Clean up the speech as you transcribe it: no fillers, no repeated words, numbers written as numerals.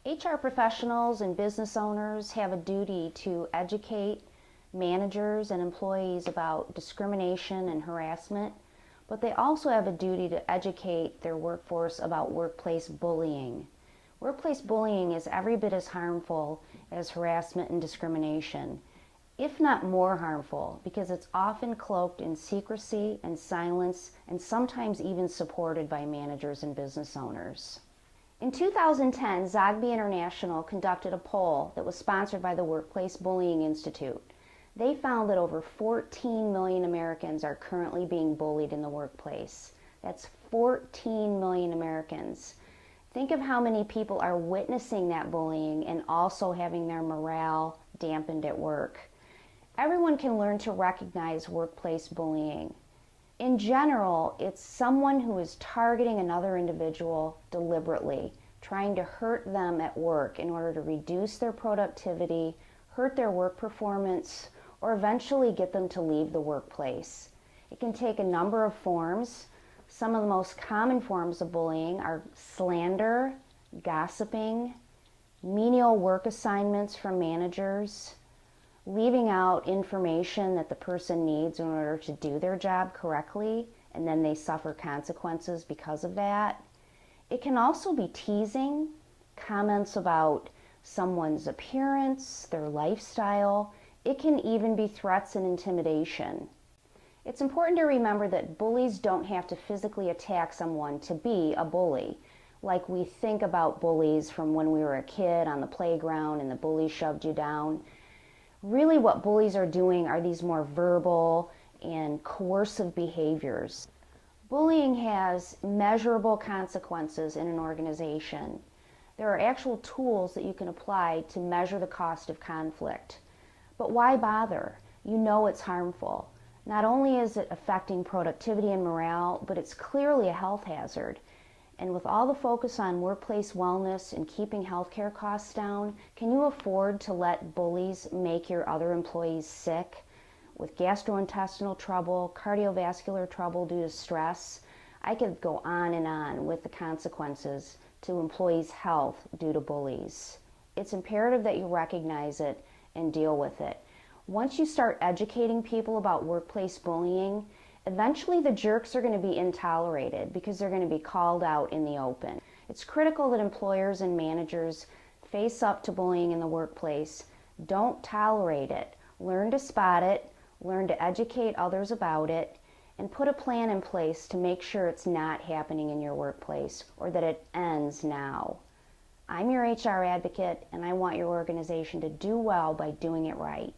HR professionals and business owners have a duty to educate managers and employees about discrimination and harassment, but they also have a duty to educate their workforce about workplace bullying. Workplace bullying is every bit as harmful as harassment and discrimination, if not more harmful, because it's often cloaked in secrecy and silence and sometimes even supported by managers and business owners. In 2010, Zogby International conducted a poll that was sponsored by the Workplace Bullying Institute. They found that over 14 million Americans are currently being bullied in the workplace. That's 14 million Americans. Think of how many people are witnessing that bullying and also having their morale dampened at work. Everyone can learn to recognize workplace bullying. In general, it's someone who is targeting another individual deliberately, trying to hurt them at work in order to reduce their productivity, hurt their work performance, or eventually get them to leave the workplace. It can take a number of forms. Some of the most common forms of bullying are slander, gossiping, menial work assignments from managers, leaving out information that the person needs in order to do their job correctly, and then they suffer consequences because of that. It can also be teasing, comments about someone's appearance, their lifestyle. It can even be threats and intimidation. It's important to remember that bullies don't have to physically attack someone to be a bully. Like we think about bullies from when we were a kid on the playground and the bully shoved you down. Really what bullies are doing are these more verbal and coercive behaviors. Bullying has measurable consequences in an organization. There are actual tools that you can apply to measure the cost of conflict. But why bother? You know it's harmful. Not only is it affecting productivity and morale, but it's clearly a health hazard. And with all the focus on workplace wellness and keeping healthcare costs down, can you afford to let bullies make your other employees sick with gastrointestinal trouble, cardiovascular trouble due to stress? I could go on with the consequences to employees' health due to bullies. It's imperative that you recognize it and deal with it. Once you start educating people about workplace bullying, eventually the jerks are going to be intolerated because they're going to be called out in the open. It's critical that employers and managers face up to bullying in the workplace. Don't tolerate it. Learn to spot it, learn to educate others about it, and put a plan in place to make sure it's not happening in your workplace or that it ends now. I'm your HR advocate, and I want your organization to do well by doing it right.